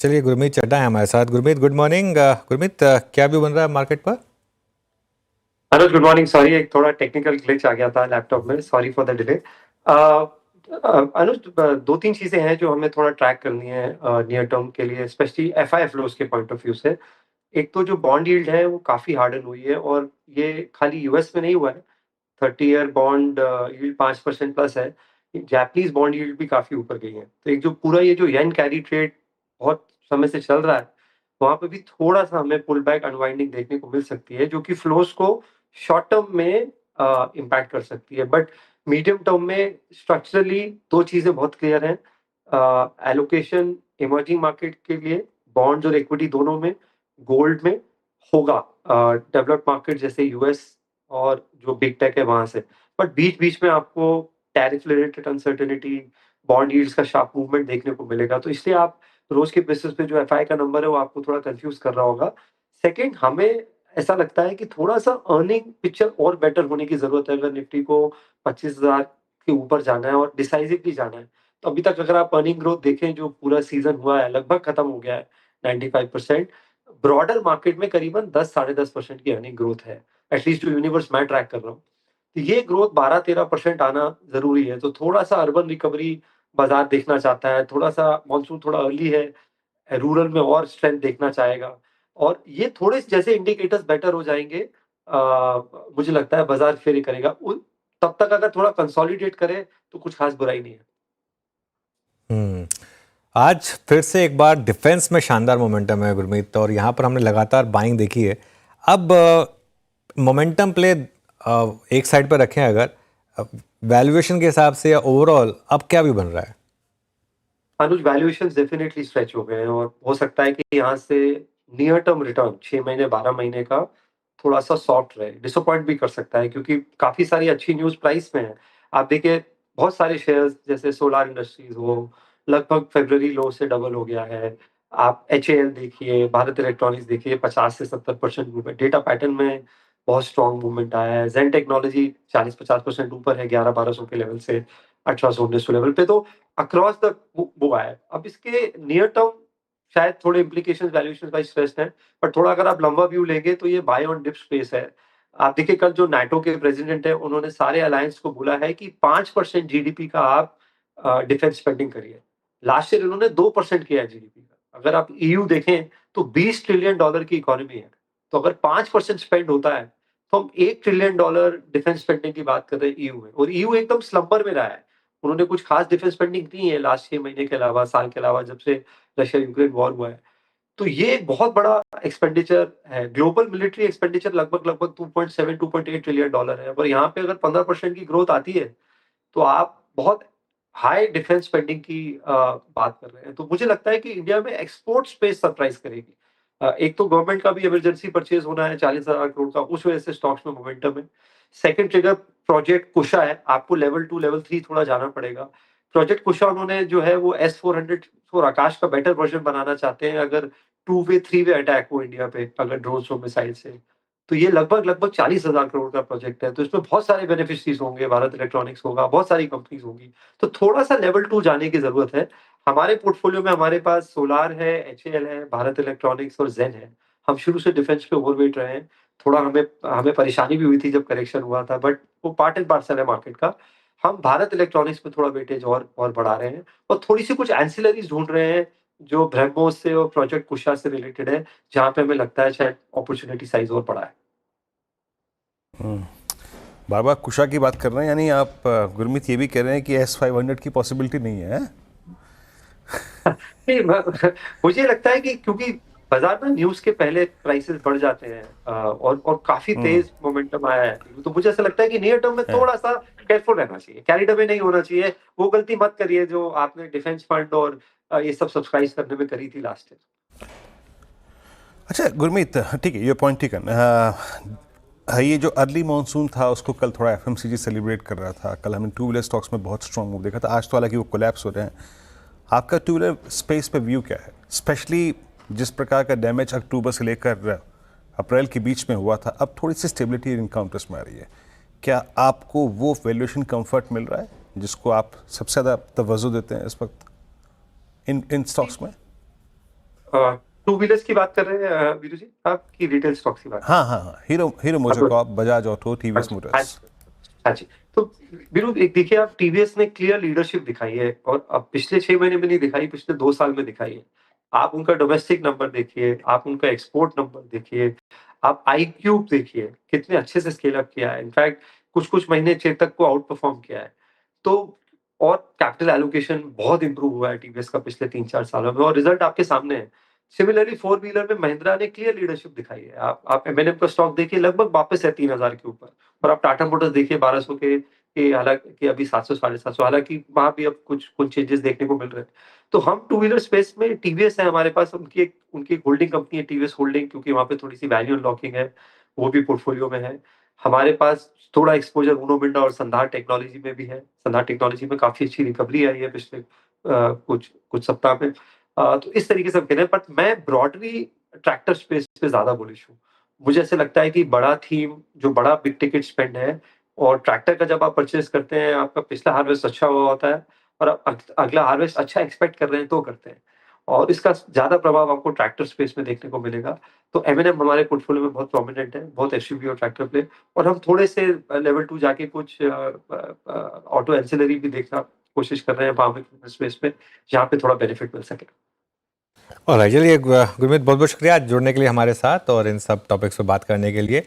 चलिए, गुरमीत चड्ढा है हमारे साथ। Gurmeet, good morning. गुरमीत, क्या व्यू बन रहा है मार्केट पर? अनुज, गुड मॉर्निंग। सॉरी, एक थोड़ा टेक्निकल ग्लिच आ गया था लैपटॉप में। Sorry for the delay. Anuj, दो तीन चीजें हैं जो हमें थोड़ा ट्रैक करनी है नियर टर्म के लिए, स्पेशली एफआई फ्लोज के पॉइंट ऑफ व्यू से। एक तो जो बॉन्ड यील्ड है वो काफी हार्डन हुई है, और ये खाली यूएस में नहीं हुआ है। 30 ईयर बॉन्ड यील्ड 5% प्लस है। जापानीज बॉन्ड यील्ड भी काफी ऊपर गई है। तो एक जो पूरा ये जो येन कैरी ट्रेड बहुत समय से चल रहा है, वहां पे भी थोड़ा सा हमें पुल बैक अनवाइंडिंग देखने को मिल सकती है, जो कि फ्लोज को शॉर्ट टर्म में इम्पैक्ट कर सकती है। बट मीडियम टर्म में स्ट्रक्चरली दो चीजें बहुत क्लियर हैं। एलोकेशन इमर्जिंग मार्केट के लिए बॉन्ड्स और इक्विटी दोनों में, गोल्ड में होगा, डेवलप्ड मार्केट जैसे यूएस और जो बिग टेक है वहां से। बट बीच बीच में आपको tariff related uncertainty, bond yields का शार्प मूवमेंट देखने को मिलेगा। तो इसलिए आप रोज के बेसिस पे जो एफआई का नंबर है वो आपको थोड़ा कंफ्यूज कर रहा होगा। सेकंड, हमें ऐसा लगता है कि थोड़ा सा अर्निंग पिक्चर और बेटर होने की जरूरत है अगर निफ्टी को 25,000 के ऊपर जाना है और डिसाइसिवली जाना है। तो अभी तक अगर आप अर्निंग ग्रोथ देखें, जो पूरा सीजन हुआ है लगभग खत्म हो गया है 95%। ब्रॉडर मार्केट में करीबन 10-10.5% की अर्निंग ग्रोथ है, एटलीस्ट जो यूनिवर्स मैं ट्रैक कर रहा हूँ। तो ये ग्रोथ 12-13% आना जरूरी है। तो थोड़ा सा अर्बन रिकवरी बाजार देखना चाहता है, थोड़ा सा मॉनसून थोड़ा अर्ली है, रूरल में और स्ट्रेंथ देखना चाहेगा। और ये थोड़े से जैसे इंडिकेटर्स बेटर हो जाएंगे, मुझे लगता है बाजार फिर ही करेगा। तब तक अगर थोड़ा कंसोलिडेट करे तो कुछ खास बुराई नहीं है। हम्म आज फिर से एक बार डिफेंस में शानदार मोमेंटम है गुरमीत, और यहाँ पर हमने लगातार बाइंग देखी है। अब मोमेंटम प्ले एक साइड पर रखें, अगर वैल्यूएशन के हिसाब से या ओवरऑल अब क्या भी बन रहा है? अनुज, वैल्यूएशन डेफिनेटली स्ट्रेच हो गए हैं, और हो सकता है कि यहाँ से नियर टर्म रिटर्न 6 महीने 12 महीने का थोड़ा सा सॉफ्ट रहे, डिसअपॉइंट भी कर सकता है, क्योंकि काफी सारी अच्छी न्यूज प्राइस में है। आप देखिए, बहुत सारे शेयर्स जैसे सोलार इंडस्ट्रीज हो, लगभग फेब्रवरी लो से डबल हो गया है। आप एचएएल देखिए, भारत इलेक्ट्रॉनिक्स देखिए, 50 से 70% मूवमेंट, डेटा पैटर्न में बहुत स्ट्रॉन्ग मूवमेंट आया है। जेन टेक्नोलॉजी 40-50% ऊपर है 1100-1200 के लेवल से 1800-1900 लेवल पे। तो अक्रॉस द वो आया है। अब इसके नियर टर्म शायद थोड़े इम्प्लीकेशंस वैल्यूएशन वाइज स्ट्रेस्ड हैं, बट थोड़ा अगर आप लंबा व्यू लेंगे तो ये बाय ऑन डिप स्पेस है। आप देखिए, कल जो नाटो के प्रेसिडेंट है उन्होंने सारे अलायंस को बोला है कि 5% जीडीपी का आप डिफेंस स्पेंडिंग करिए। लास्ट ईयर इन्होंने 2% किया है जीडीपी का। अगर आप ईयू देखें तो $20 ट्रिलियन की इकोनॉमी है। तो अगर 5% स्पेंड होता है तो हम $1 ट्रिलियन डिफेंस स्पेंडिंग की बात कर रहे हैं ईयू में, और ईयू एकदम स्लंबर में रहा है। उन्होंने कुछ खास डिफेंस स्पेंडिंग नहीं है लास्ट 6 महीने के अलावा, साल के अलावा, जब से रशिया यूक्रेन वॉर हुआ है। तो ये एक बहुत बड़ा एक्सपेंडिचर है। ग्लोबल मिलिट्री एक्सपेंडिचर लगभग लगभग 2.7-2.8 ट्रिलियन डॉलर है। और यहाँ पे अगर 15% की ग्रोथ आती है तो आप बहुत हाई डिफेंस स्पेंडिंग की बात कर रहे हैं। तो मुझे लगता है कि इंडिया में एक्सपोर्ट स्पेस सरप्राइज करेगी। एक तो गवर्नमेंट का भी इमरजेंसी परचेज होना है 40,000 करोड़ का, उस वजह से स्टॉक्स में मोमेंटम है। सेकंड ट्रिगर प्रोजेक्ट कुशा है, आपको लेवल 2 लेवल 3 थोड़ा जाना पड़ेगा। प्रोजेक्ट कुशा उन्होंने जो है वो S-400 और आकाश का बेटर वर्जन बनाना चाहते हैं, अगर 2 वे 3 वे अटैक हो इंडिया पे अगर ड्रोन और मिसाइल से। तो ये लगभग लगभग 40,000 करोड़ का प्रोजेक्ट है। तो इसमें बहुत सारे बेनिफिशियरीज होंगे, भारत इलेक्ट्रॉनिक्स होगा, बहुत सारी कंपनीज होंगी। तो थोड़ा सा लेवल 2 जाने की जरूरत है। हमारे पोर्टफोलियो में हमारे पास सोलार है, एचएएल है, भारत इलेक्ट्रॉनिक्स और जेन है। हम शुरू से डिफेंस पे ओवरवेट रहे हैं। थोड़ा हमें हमें परेशानी भी हुई थी जब करेक्शन हुआ था, बट वो पार्ट एंड पार्सल है मार्केट का। हम भारत इलेक्ट्रॉनिक्स पे थोड़ा वेटेज और बढ़ा रहे हैं, और थोड़ी सी कुछ एंसिलरीज ढूंढ रहे हैं जो ब्रह्मोस से और प्रोजेक्ट कुशा से रिलेटेड है, जहां पे हमें लगता है शायद अपॉर्चुनिटी साइज और बड़ा है। बार बार कुशा की बात कर रहे हैं, यानी आप गुरमीत ये भी कह रहे हैं कि S-500 की पॉसिबिलिटी नहीं है? नहीं, मुझे लगता है कि क्योंकि बाजार में न्यूज के पहले प्राइसेस बढ़ जाते हैं, और काफी तेज मोमेंटम आया है, तो मुझे ऐसा लगता है कि नियर टर्म में है। थोड़ा सा केयरफुल रहना चाहिए, कैरिड अवे नहीं होना चाहिए। वो गलती मत करिए जो आपने डिफेंस फंड और ये सब सब्सक्राइब करने में करी थी लास्ट ईयर। अच्छा गुरमीत, ठीक है, ये पॉइंट ठीक है। ये जो अर्ली मॉनसून था उसको कल थोड़ा एफएमसीजी सेलिब्रेट कर रहा था। कल हमने टू व्हीलर स्टॉक्स में बहुत स्ट्रॉन्ग मूव देखा था। आज तो हालांकि वो कोलैप्स हो रहे हैं। आपका टू व्हीलर स्पेस पे व्यू क्या है, स्पेशली जिस प्रकार का डैमेज अक्टूबर से लेकर अप्रैल के बीच में हुआ था, अब थोड़ी सी स्टेबिलिटी इनकाउंटर्स में आ रही है। क्या आपको वो वैल्यूएशन कंफर्ट मिल रहा है जिसको आप सबसे ज़्यादा तवज्जो देते हैं इस वक्त इन स्टॉक्स में? टू व्हीलर्स की बात कर रहे हैं वीरू जी, आप की रिटेल स्टॉक्स की बात? हाँ हाँ हाँ, hero MotoCorp, Bajaj auto, TVS हाँ मोटर्स। हाँ जी। तो वीरू एक देखिए, आप टीवीएस ने क्लियर लीडरशिप दिखाई है और अब पिछले 6 महीने में नहीं दिखाई, पिछले 2 साल में दिखाई है। आप उनका डोमेस्टिक नंबर देखिए, आप उनका एक्सपोर्ट नंबर देखिए, आप iQube देखिए, कितने अच्छे से स्केल अप किया है। इनफैक्ट कुछ-कुछ महीने चेतक को आउट परफॉर्म किया है। तो और कैपिटल एलोकेशन बहुत इम्प्रूव हुआ है टीवीएस का पिछले 3-4 सालों में और रिजल्ट आपके सामने है। सिमिलरली फोर व्हीलर में महिंद्रा ने क्लियर लीडरशिप दिखाई है। आप एम&एम का स्टॉक देखिए, लगभग वापस है 3000 के ऊपर। और आप टाटा मोटर्स देखिए 1200 के हालाँकि अभी 700 साढ़े 700, हालाँकि वहाँ भी अब कुछ चेंजेस देखने को मिल रहे हैं। तो हम टू व्हीलर स्पेस में टीवीएस है हमारे पास, उनकी एक होल्डिंग कंपनी है टीवीएस होल्डिंग, क्योंकि वहाँ पे थोड़ी-सी वैल्यू अनलॉकिंग है, वो भी पोर्टफोलियो में है। हमारे पास थोड़ा एक्सपोज़र उनो मिंडा और संधार टेक्नोलॉजी में भी है। संधार टेक्नोलॉजी में काफ़ी अच्छी रिकवरी आई है पिछले कुछ सप्ताह में। तो इस तरीके से हम कह रहे हैं, बट मैं ब्रॉडली ट्रैक्टर स्पेस पे ज़्यादा बुलिश हूँ। मुझे ऐसा लगता है कि बड़ा थीम, जो बड़ा बिग टिकट स्पेंड है और ट्रैक्टर का जब आप परचेज़ करते हैं, आपका पिछला हार्वेस्ट अच्छा हुआ होता है और आप अगला हार्वेस्ट अच्छा एक्सपेक्ट कर रहे हैं तो करते हैं। और इसका ज़्यादा प्रभाव आपको ट्रैक्टर स्पेस में देखने को मिलेगा। तो एम&एम हमारे पोर्टफोलियो में बहुत प्रोमिनेंट है, बहुत एसयूवी और ट्रैक्टर प्ले, और हम थोड़े से लेवल 2 जाके कुछ ऑटो एंसिलरी भी देखना कोशिश कर रहे हैं फार्मिंग स्पेस में, जहाँ पे थोड़ा बेनिफिट मिल सके। और चलिए गुरमीत, बहुत बहुत शुक्रिया जुड़ने के लिए हमारे साथ और इन सब टॉपिक्स पर बात करने के लिए।